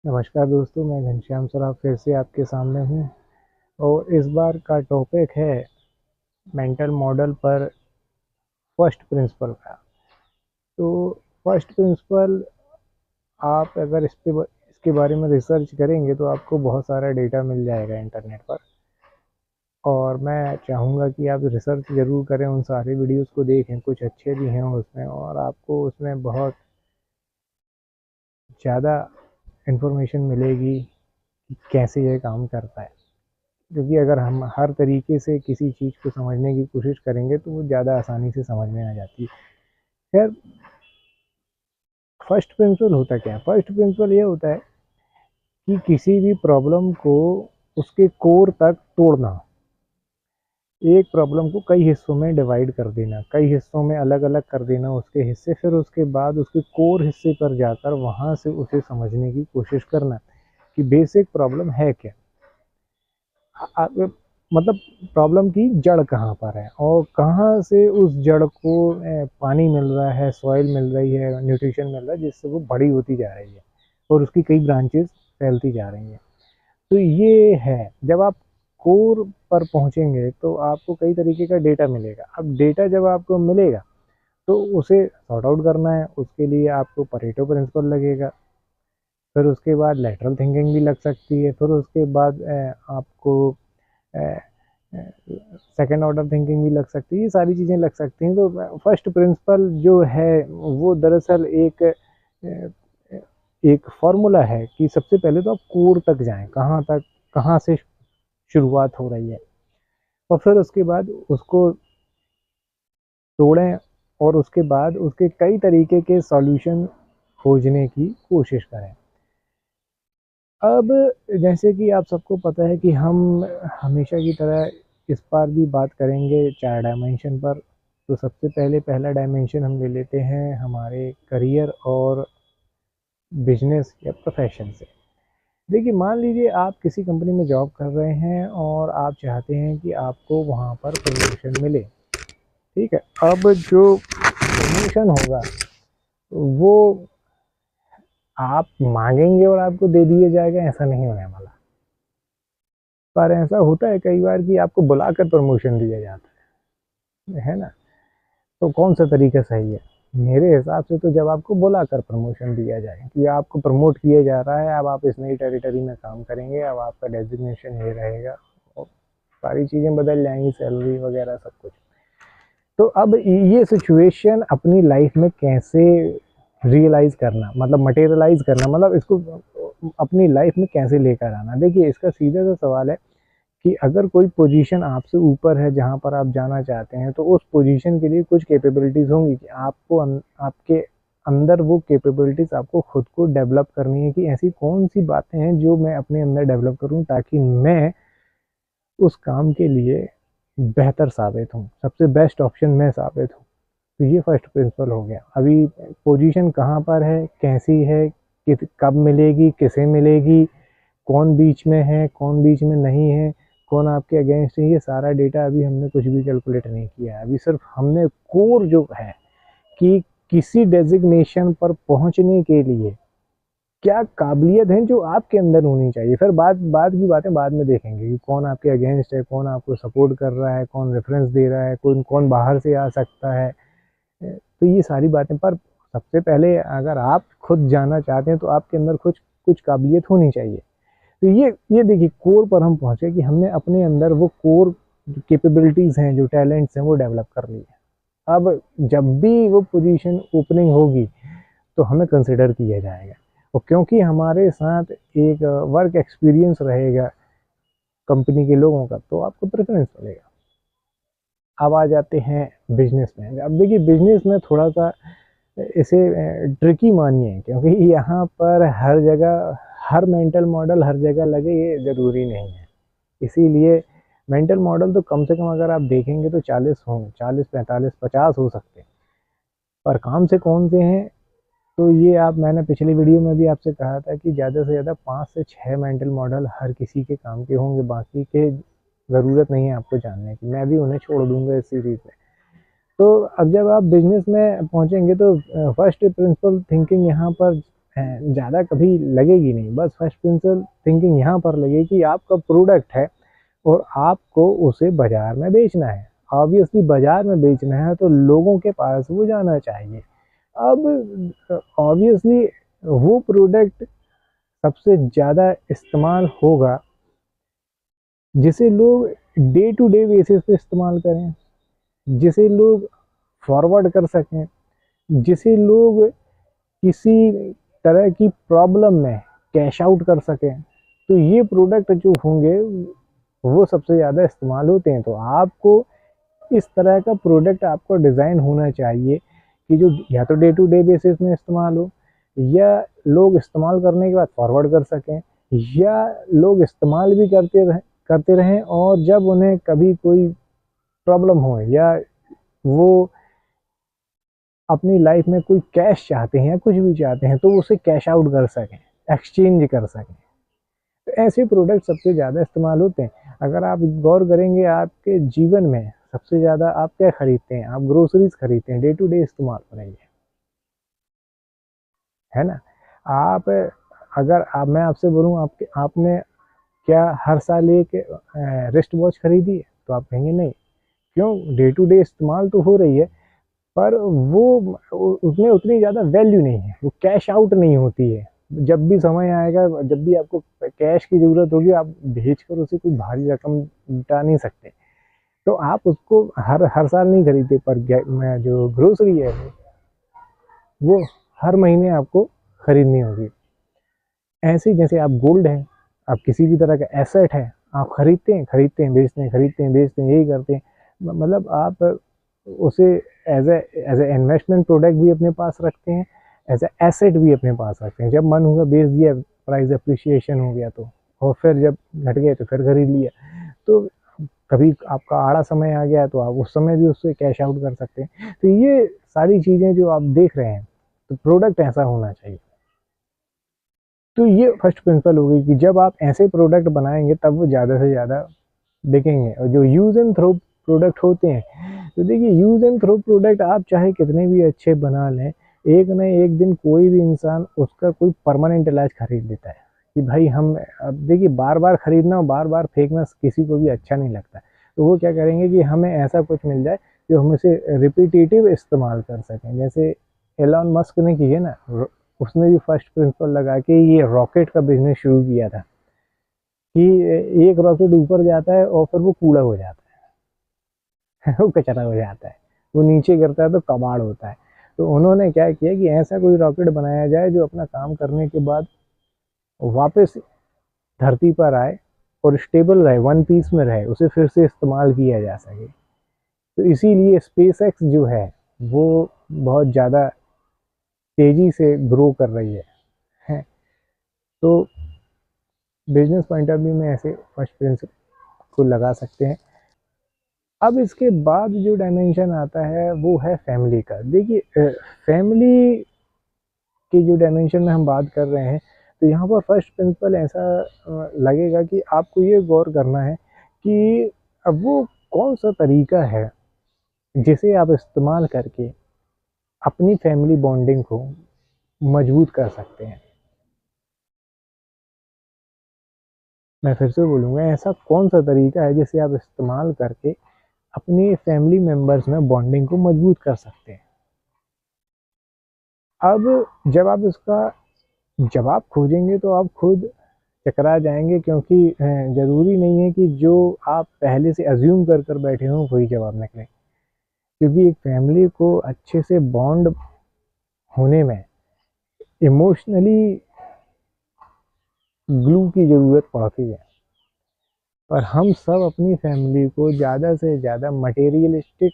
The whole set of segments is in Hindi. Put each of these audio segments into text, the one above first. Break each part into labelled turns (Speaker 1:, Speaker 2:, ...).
Speaker 1: नमस्कार दोस्तों, मैं घनश्याम सराफ फिर से आपके सामने हूँ। और इस बार का टॉपिक है मेंटल मॉडल पर फर्स्ट प्रिंसिपल का। तो फर्स्ट प्रिंसिपल, आप अगर इसके बारे में रिसर्च करेंगे तो आपको बहुत सारा डेटा मिल जाएगा इंटरनेट पर। और मैं चाहूँगा कि आप रिसर्च ज़रूर करें, उन सारे वीडियोस को देखें, कुछ अच्छे भी हैं उसमें और आपको उसमें बहुत ज़्यादा इन्फॉर्मेशन मिलेगी कि कैसे ये काम करता है। क्योंकि अगर हम हर तरीके से किसी चीज़ को समझने की कोशिश करेंगे तो वो ज़्यादा आसानी से समझ में आ जाती है। खैर, फर्स्ट प्रिंसिपल होता क्या है? फर्स्ट प्रिंसिपल ये होता है कि किसी भी प्रॉब्लम को उसके कोर तक तोड़ना। एक प्रॉब्लम को कई हिस्सों में डिवाइड कर देना, कई हिस्सों में अलग अलग कर देना उसके हिस्से, फिर उसके बाद उसके कोर हिस्से पर जाकर वहाँ से उसे समझने की कोशिश करना कि बेसिक प्रॉब्लम है क्या। मतलब प्रॉब्लम की जड़ कहाँ पर है और कहाँ से उस जड़ को पानी मिल रहा है, सॉइल मिल रही है, न्यूट्रिशन मिल रहा है, जिससे वो बड़ी होती जा रही है और उसकी कई ब्रांचेस फैलती जा रही हैं। तो ये है, जब आप कोर पर पहुंचेंगे तो आपको कई तरीके का डेटा मिलेगा। अब डेटा जब आपको मिलेगा तो उसे सॉर्ट आउट करना है, उसके लिए आपको परेटो प्रिंसिपल लगेगा। फिर उसके बाद लेटरल थिंकिंग भी लग सकती है, फिर उसके बाद आपको सेकेंड ऑर्डर थिंकिंग भी लग सकती है, ये सारी चीज़ें लग सकती हैं। तो फर्स्ट प्रिंसिपल जो है वो दरअसल एक फॉर्मूला है कि सबसे पहले तो आप कोर तक जाएं, कहाँ तक, कहाँ से शुरुआत हो रही है, और फिर उसके बाद उसको तोड़ें और उसके बाद उसके कई तरीके के सॉल्यूशन खोजने की कोशिश करें। अब जैसे कि आप सबको पता है कि हम हमेशा की तरह इस बार भी बात करेंगे 4 डायमेंशन पर। तो सबसे पहले पहला डायमेंशन हम ले लेते हैं हमारे करियर और बिजनेस या प्रोफेशन से। देखिए, मान लीजिए आप किसी कंपनी में जॉब कर रहे हैं और आप चाहते हैं कि आपको वहाँ पर प्रमोशन मिले। ठीक है, अब जो प्रमोशन होगा वो आप मांगेंगे और आपको दे दिया जाएगा, ऐसा नहीं होने वाला। पर ऐसा होता है कई बार कि आपको बुलाकर प्रमोशन दिया जाता है ना? तो कौन सा तरीका सही है? मेरे हिसाब से तो जब आपको बुलाकर प्रमोशन दिया जाए कि आपको प्रमोट किया जा रहा है, अब आप इस नई टेरिटरी में काम करेंगे, अब आपका डेजिग्नेशन ये रहेगा और सारी चीज़ें बदल जाएंगी, सैलरी वगैरह सब कुछ। तो अब ये सिचुएशन अपनी लाइफ में कैसे रियलाइज़ करना, मतलब मटेरियलाइज़ करना, मतलब इसको अपनी लाइफ में कैसे लेकर आना। देखिए, इसका सीधा सा सवाल है कि अगर कोई पोजीशन आपसे ऊपर है जहाँ पर आप जाना चाहते हैं, तो उस पोजीशन के लिए कुछ कैपेबिलिटीज़ होंगी कि आपको आपके अंदर वो कैपेबिलिटीज़ आपको खुद को डेवलप करनी है कि ऐसी कौन सी बातें हैं जो मैं अपने अंदर डेवलप करूँ ताकि मैं उस काम के लिए बेहतर साबित हूँ, सबसे बेस्ट ऑप्शन मैं साबित हूँ। तो ये फर्स्ट प्रिंसिपल हो गया। अभी पोजीशन कहाँ पर है, कैसी है, कब मिलेगी, किसे मिलेगी, कौन बीच में है, कौन बीच में नहीं है, कौन आपके अगेंस्ट है, ये सारा डेटा अभी हमने कुछ भी कैलकुलेट नहीं किया है। अभी सिर्फ हमने कोर जो है कि किसी डेजिग्नेशन पर पहुंचने के लिए क्या काबिलियत है जो आपके अंदर होनी चाहिए। फिर बाद की बातें बाद में देखेंगे कि कौन आपके अगेंस्ट है, कौन आपको सपोर्ट कर रहा है, कौन रेफरेंस दे रहा है, कौन कौन बाहर से आ सकता है। तो ये सारी बातें, पर सबसे पहले अगर आप खुद जाना चाहते हैं तो आपके अंदर कुछ कुछ काबिलियत होनी चाहिए। तो ये देखिए, कोर पर हम पहुंचे कि हमने अपने अंदर वो कोर कैपेबिलिटीज़ हैं, जो टैलेंट्स हैं, वो डेवलप कर लिए। अब जब भी वो पोजीशन ओपनिंग होगी तो हमें कंसिडर किया जाएगा, और क्योंकि हमारे साथ एक वर्क एक्सपीरियंस रहेगा कंपनी के लोगों का, तो आपको प्रेफरेंस मिलेगा। अब आ जाते हैं बिजनेस में। अब देखिए, बिजनेस में थोड़ा सा इसे ट्रिकी मानिए, क्योंकि यहाँ पर हर जगह हर मेंटल मॉडल हर जगह लगे ये ज़रूरी नहीं है। इसीलिए मेंटल मॉडल तो कम से कम अगर आप देखेंगे तो 40 होंगे, 40, 45, 50 हो सकते हैं। पर काम से कौन से हैं, तो ये आप, मैंने पिछली वीडियो में भी आपसे कहा था कि ज़्यादा से ज़्यादा 5 से 6 मेंटल मॉडल हर किसी के काम के होंगे, बाकी के ज़रूरत नहीं है आपको जानने की, मैं भी उन्हें छोड़ दूंगा इस सीरीज़ में। तो अब जब आप बिजनेस में पहुंचेंगे तो फर्स्ट प्रिंसिपल थिंकिंग यहाँ पर ज़्यादा कभी लगेगी नहीं। बस फर्स्ट प्रिंसिपल थिंकिंग यहाँ पर लगेगी कि आपका प्रोडक्ट है और आपको उसे बाज़ार में बेचना है। ऑब्वियसली बाज़ार में बेचना है तो लोगों के पास वो जाना चाहिए। अब ऑब्वियसली वो प्रोडक्ट सबसे ज़्यादा इस्तेमाल होगा जिसे लोग डे टू डे बेसिस पे इस्तेमाल करें, जिसे लोग फॉरवर्ड कर सकें, जिसे लोग किसी तरह की प्रॉब्लम में कैश आउट कर सकें। तो ये प्रोडक्ट जो होंगे वो सबसे ज़्यादा इस्तेमाल होते हैं। तो आपको इस तरह का प्रोडक्ट आपको डिज़ाइन होना चाहिए कि जो या तो डे टू डे बेसिस में इस्तेमाल हो, या लोग इस्तेमाल करने के बाद फॉरवर्ड कर सकें, या लोग इस्तेमाल भी करते रहें और जब उन्हें कभी कोई प्रॉब्लम हो या वो अपनी लाइफ में कोई कैश चाहते हैं या कुछ भी चाहते हैं तो उसे कैश आउट कर सकें, एक्सचेंज कर सकें। तो ऐसे प्रोडक्ट सबसे ज़्यादा इस्तेमाल होते हैं। अगर आप गौर करेंगे आपके जीवन में सबसे ज़्यादा आप क्या खरीदते हैं? आप ग्रोसरीज खरीदते हैं, डे टू डे इस्तेमाल करेंगे, है ना? आप अगर आप मैं आपसे बोलूँ आपने क्या हर साल एक रिस्ट वॉच खरीदी है? तो आप कहेंगे नहीं। क्यों? डे टू डे इस्तेमाल तो हो रही है, पर वो उसमें उतनी ज़्यादा वैल्यू नहीं है, वो कैश आउट नहीं होती है। जब भी समय आएगा, जब भी आपको कैश की ज़रूरत होगी, आप भेज कर उसे कोई भारी रकम जुटा नहीं सकते। तो आप उसको हर हर साल नहीं खरीदते, पर जो ग्रोसरी है वो हर महीने आपको खरीदनी होगी। ऐसे ही जैसे आप गोल्ड है, आप किसी भी तरह का एसेट है, आप खरीदते हैं, बेचते हैं, खरीदते हैं, बेचते हैं, यही करते हैं। मतलब आप उसे एज ए इन्वेस्टमेंट प्रोडक्ट भी अपने पास रखते हैं, एज ए एसेट भी अपने पास रखते हैं। जब मन हुआ बेच दिया, प्राइस अप्रिसिएशन हो गया तो, और फिर जब घट गए तो फिर खरीद लिया। तो कभी आपका आड़ा समय आ गया तो आप उस समय भी उससे कैश आउट कर सकते हैं। तो ये सारी चीज़ें जो आप देख रहे हैं, तो प्रोडक्ट ऐसा होना चाहिए। तो ये फर्स्ट प्रिंसिपल हो गई कि जब आप ऐसे प्रोडक्ट बनाएंगे तब वो ज़्यादा से ज़्यादा बिकेंगे। और जो यूज़ एंड थ्रो प्रोडक्ट होते हैं, तो देखिए यूज़ एंड थ्रो प्रोडक्ट आप चाहे कितने भी अच्छे बना लें, एक न एक दिन कोई भी इंसान उसका कोई परमानेंट इलाज खरीद लेता है कि भाई हम अब देखिए बार बार खरीदना और बार बार फेंकना किसी को भी अच्छा नहीं लगता। तो वो क्या करेंगे कि हमें ऐसा कुछ मिल जाए जो हम इसे रिपीटेटिव इस्तेमाल कर सकें। जैसे एलॉन मस्क ने की है ना, उसने भी फर्स्ट प्रिंसिपल लगा के ये रॉकेट का बिजनेस शुरू किया था कि एक रॉकेट ऊपर जाता है और फिर वो कूड़ा हो जाता है वो कचरा हो जाता है, वो नीचे गिरता है तो कबाड़ होता है। तो उन्होंने क्या किया कि ऐसा कोई रॉकेट बनाया जाए जो अपना काम करने के बाद वापस धरती पर आए और स्टेबल रहे, वन पीस में रहे, उसे फिर से इस्तेमाल किया जा सके। तो इसीलिए स्पेस एक्स जो है वो बहुत ज़्यादा तेज़ी से ग्रो कर रही है। तो बिजनेस पॉइंट ऑफ व्यू में ऐसे फर्स्ट प्रिंसिपल को लगा सकते हैं। अब इसके बाद जो डायमेंशन आता है वो है फैमिली का। देखिए फैमिली के जो डायमेंशन में हम बात कर रहे हैं, तो यहाँ पर फर्स्ट प्रिंसिपल ऐसा लगेगा कि आपको ये गौर करना है कि अब वो कौन सा तरीका है जिसे आप इस्तेमाल करके अपनी फैमिली बॉन्डिंग को मजबूत कर सकते हैं। मैं फिर से बोलूँगा, ऐसा कौन सा तरीका है जिसे आप इस्तेमाल करके अपनी फैमिली मेम्बर्स में बॉन्डिंग को मजबूत कर सकते हैं। अब जब आप इसका जवाब खोजेंगे तो आप खुद चकरा जाएंगे, क्योंकि ज़रूरी नहीं है कि जो आप पहले से अज्यूम कर कर बैठे हों वही जवाब निकले। क्योंकि एक फैमिली को अच्छे से बॉन्ड होने में इमोशनली ग्लू की ज़रूरत पड़ती है। और हम सब अपनी फैमिली को ज़्यादा से ज़्यादा मटेरियलिस्टिक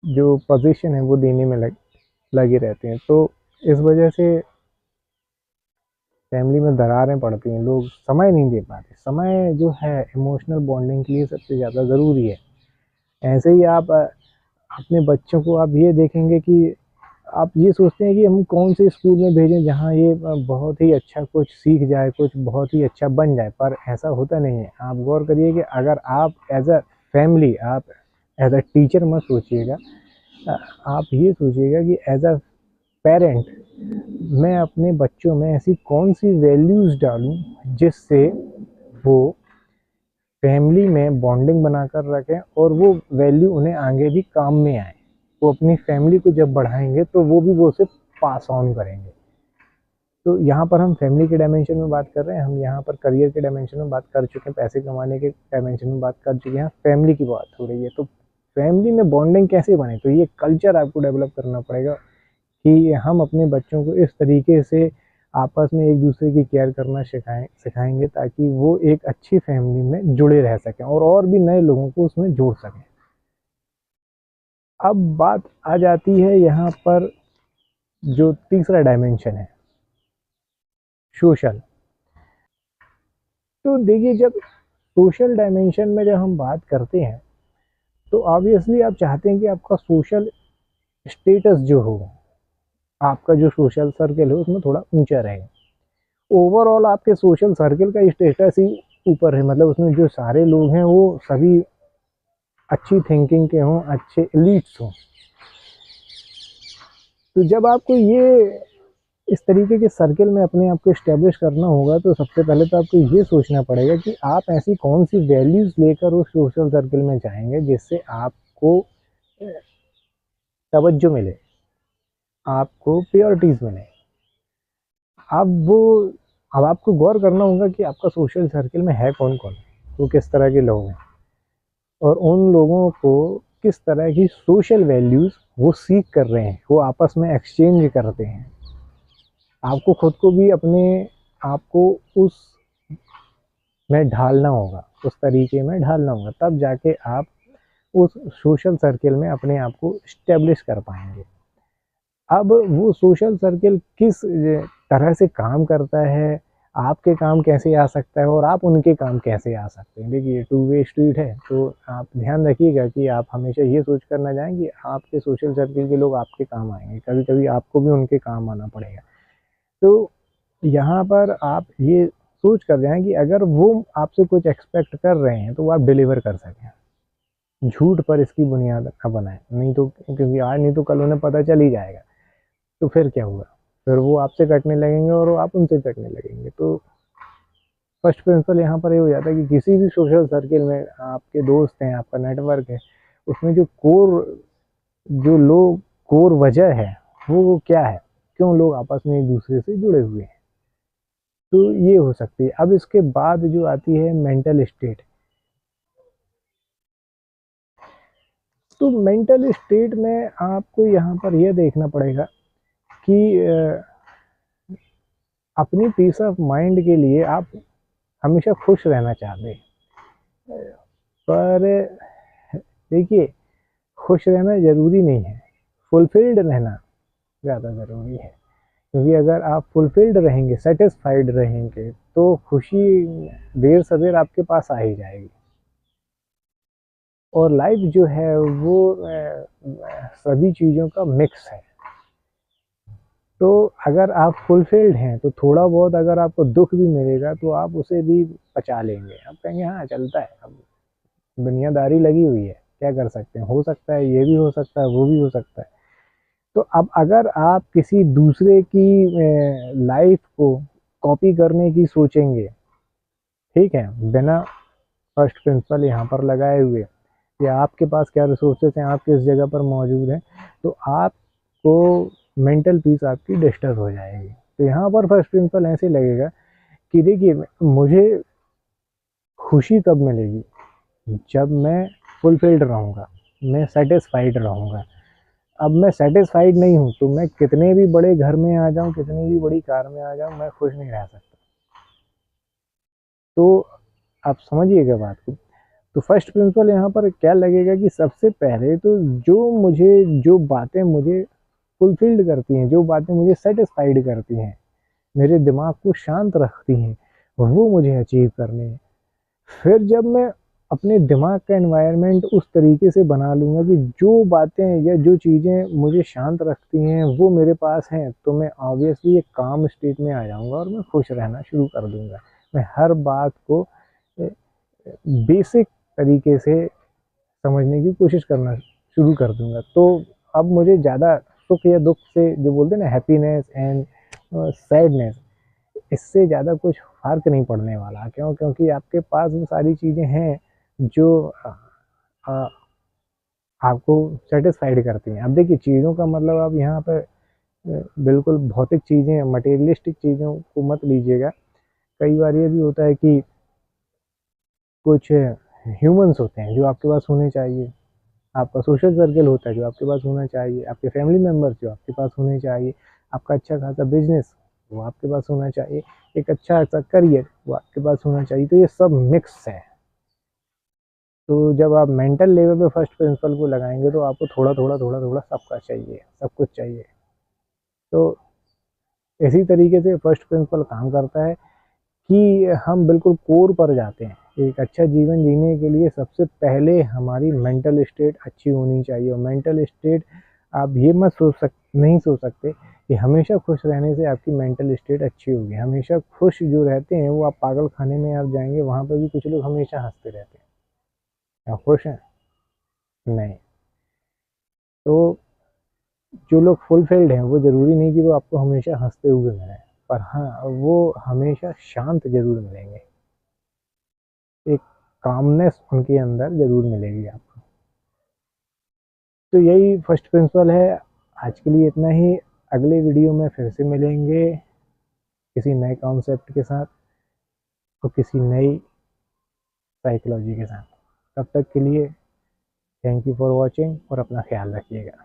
Speaker 1: जो पोजीशन है वो देने में लगे रहते हैं। तो इस वजह से फैमिली में दरारें पड़ती हैं, लोग समय नहीं दे पाते। समय जो है इमोशनल बॉन्डिंग के लिए सबसे ज़्यादा ज़रूरी है। ऐसे ही आप अपने बच्चों को आप ये देखेंगे कि आप ये सोचते हैं कि हम कौन से स्कूल में भेजें जहाँ ये बहुत ही अच्छा कुछ सीख जाए, कुछ बहुत ही अच्छा बन जाए, पर ऐसा होता नहीं है। आप गौर करिए कि अगर आप एज अ फैमिली, आप एज अ टीचर मत सोचिएगा, आप ये सोचिएगा कि एज अ पेरेंट, मैं अपने बच्चों में ऐसी कौन सी वैल्यूज़ डालूं जिससे वो फैमिली में बॉन्डिंग बनाकर रखें और वो वैल्यू उन्हें आगे भी काम में आए। वो अपनी फैमिली को जब बढ़ाएंगे तो वो भी वो उसे पास ऑन करेंगे। तो यहाँ पर हम फैमिली के डायमेंशन में बात कर रहे हैं, हम यहाँ पर करियर के डायमेंशन में बात कर चुके हैं, पैसे कमाने के डायमेंशन में बात कर चुके हैं, फैमिली की बात हो रही है। तो फैमिली में बॉन्डिंग कैसे बने, तो ये कल्चर आपको डेवलप करना पड़ेगा कि हम अपने बच्चों को इस तरीके से आपस में एक दूसरे की केयर करना सिखाएंगे ताकि वो एक अच्छी फैमिली में जुड़े रह सकें और भी नए लोगों को उसमें जोड़ सकें। अब बात आ जाती है यहाँ पर जो तीसरा डायमेंशन है, सोशल। तो देखिए, जब सोशल डायमेंशन में जब हम बात करते हैं तो ऑब्वियसली आप चाहते हैं कि आपका सोशल स्टेटस जो हो, आपका जो सोशल सर्कल हो उसमें थोड़ा ऊंचा रहे। ओवरऑल आपके सोशल सर्कल का स्टेटस ही ऊपर है, मतलब उसमें जो सारे लोग हैं वो सभी अच्छी थिंकिंग के हों, अच्छे एलीट्स हों। तो जब आपको ये इस तरीके के सर्कल में अपने आप को इस्टेब्लिश करना होगा तो सबसे पहले तो आपको ये सोचना पड़ेगा कि आप ऐसी कौन सी वैल्यूज़ लेकर उस सोशल सर्कल में जाएंगे जिससे आपको तवज्जो मिले, आपको प्योरिटीज़ मिले। अब वो अब आपको गौर करना होगा कि आपका सोशल सर्कल में है कौन कौन, वो किस तरह के लोग हैं और उन लोगों को किस तरह की सोशल वैल्यूज़ वो सीख कर रहे हैं, वो आपस में एक्सचेंज करते हैं। आपको खुद को भी अपने आपको उस में ढालना होगा, उस तरीके में ढालना होगा, तब जाके आप उस सोशल सर्कल में अपने आप को इस्टेब्लिश कर पाएंगे। अब वो सोशल सर्कल किस तरह से काम करता है, आपके काम कैसे आ सकता है और आप उनके काम कैसे आ सकते हैं, देखिए टू वे स्ट्रीट है। तो आप ध्यान रखिएगा कि आप हमेशा ये सोच कर ना जाएं कि आपके सोशल सर्कल के लोग आपके काम आएंगे, कभी कभी आपको भी उनके काम आना पड़ेगा। तो यहाँ पर आप ये सोच कर जाएं कि अगर वो आपसे कुछ एक्सपेक्ट कर रहे हैं तो वो आप डिलीवर कर सकें, झूठ पर इसकी बुनियाद ना बनाएं, नहीं तो क्योंकि आज नहीं तो कल उन्हें पता चल ही जाएगा। तो फिर क्या हुआ, फिर वो आपसे कटने लगेंगे और आप उनसे कटने लगेंगे। तो फर्स्ट प्रिंसिपल यहाँ पर ये हो जाता है कि किसी भी सोशल सर्कल में आपके दोस्त हैं, आपका नेटवर्क है, उसमें जो लोग कोर वजह है वो क्या है, क्यों लोग आपस में एक दूसरे से जुड़े हुए हैं। तो ये हो सकती है। अब इसके बाद जो आती है मेंटल स्टेट। तो मेंटल स्टेट में आपको यहाँ पर यह देखना पड़ेगा कि अपनी पीस ऑफ माइंड के लिए आप हमेशा खुश रहना चाहते हैं, पर देखिए खुश रहना ज़रूरी नहीं है, फुलफिल्ड रहना ज़्यादा ज़रूरी है। क्योंकि अगर आप फुलफिल्ड रहेंगे, सेटिस्फाइड रहेंगे, तो खुशी देर सवेर आपके पास आ ही जाएगी। और लाइफ जो है वो सभी चीज़ों का मिक्स है। तो अगर आप फुलफिल्ड हैं तो थोड़ा बहुत अगर आपको दुख भी मिलेगा तो आप उसे भी पचा लेंगे, आप कहेंगे हाँ चलता है, अब दुनियादारी लगी हुई है, क्या कर सकते हैं, हो सकता है ये भी हो सकता है वो भी हो सकता है। तो अब अगर आप किसी दूसरे की लाइफ को कॉपी करने की सोचेंगे, ठीक है, बिना फर्स्ट प्रिंसिपल यहाँ पर लगाए हुए कि आपके पास क्या रिसोर्सेज हैं, आप किस जगह पर मौजूद हैं, तो आपको मेंटल पीस आपकी डिस्टर्ब हो जाएगी। तो यहाँ पर फर्स्ट प्रिंसिपल ऐसे लगेगा कि देखिए मुझे खुशी कब मिलेगी, जब मैं फुलफिल्ड रहूँगा, मैं सेटिस्फाइड रहूँगा। अब मैं सेटिस्फाइड नहीं हूँ तो मैं कितने भी बड़े घर में आ जाऊँ, कितनी भी बड़ी कार में आ जाऊँ, मैं खुश नहीं रह सकता। तो आप समझिएगा बात को। तो फर्स्ट प्रिंसिपल यहाँ पर क्या लगेगा कि सबसे पहले तो जो बातें मुझे फुलफिल्ड करती हैं, जो बातें मुझे सेटिस्फाइड करती हैं, मेरे दिमाग को शांत रखती हैं, वो मुझे अचीव करनी है। फिर जब मैं अपने दिमाग का एनवायरनमेंट उस तरीके से बना लूँगा कि जो बातें या जो चीज़ें मुझे शांत रखती हैं वो मेरे पास हैं, तो मैं ऑब्वियसली एक काम स्टेट में आ जाऊँगा और मैं खुश रहना शुरू कर दूँगा। मैं हर बात को बेसिक तरीके से समझने की कोशिश करना शुरू कर दूँगा। तो अब मुझे ज़्यादा सुख या दुख से, जो बोलते हैं ना हैप्पीनेस एंड सैडनेस, इससे ज़्यादा कुछ फ़र्क नहीं पड़ने वाला। क्यों? क्योंकि आपके पास वो सारी चीज़ें हैं जो अ, आपको सैटिस्फाइड करती हैं। अब देखिए चीज़ों का मतलब आप यहाँ पे बिल्कुल भौतिक चीज़ें, मटेरियलिस्टिक चीज़ों को मत लीजिएगा। कई बार ये भी होता है कि कुछ ह्यूमन्स होते हैं जो आपके पास होने चाहिए, आपका सोशल सर्कल होता है जो आपके पास होना चाहिए, आपके फैमिली मेंबर्स जो आपके पास होने चाहिए, आपका अच्छा खासा बिजनेस वो आपके पास होना चाहिए, एक अच्छा सा करियर वो आपके पास होना चाहिए। तो ये सब मिक्स है। तो जब आप मेंटल लेवल पे फर्स्ट प्रिंसिपल को लगाएंगे तो आपको थोड़ा थोड़ा थोड़ा थोड़ा सबका चाहिए, सब कुछ चाहिए। तो इसी तरीके से फर्स्ट प्रिंसिपल काम करता है कि हम बिल्कुल कोर पर जाते हैं। एक अच्छा जीवन जीने के लिए सबसे पहले हमारी मेंटल स्टेट अच्छी होनी चाहिए। और मेंटल स्टेट, आप ये मत नहीं सोच सकते कि हमेशा खुश रहने से आपकी मेंटल स्टेट अच्छी होगी। हमेशा खुश जो रहते हैं वो, आप पागल खाने में आप जाएंगे वहाँ पर भी कुछ लोग हमेशा हंसते रहते हैं। आप खुश हैं? नहीं। तो जो लोग फुलफिल्ड हैं वो ज़रूरी नहीं कि वो आपको हमेशा हंसते हुए मिलें, पर हाँ वो हमेशा शांत ज़रूर मिलेंगे। एक कामनेस उनके अंदर ज़रूर मिलेगी आपको। तो यही फर्स्ट प्रिंसिपल है। आज के लिए इतना ही। अगले वीडियो में फिर से मिलेंगे किसी नए कॉन्सेप्ट के साथ और किसी नई साइकोलॉजी के साथ। तब तक के लिए थैंक यू फॉर वॉचिंग और अपना ख्याल रखिएगा।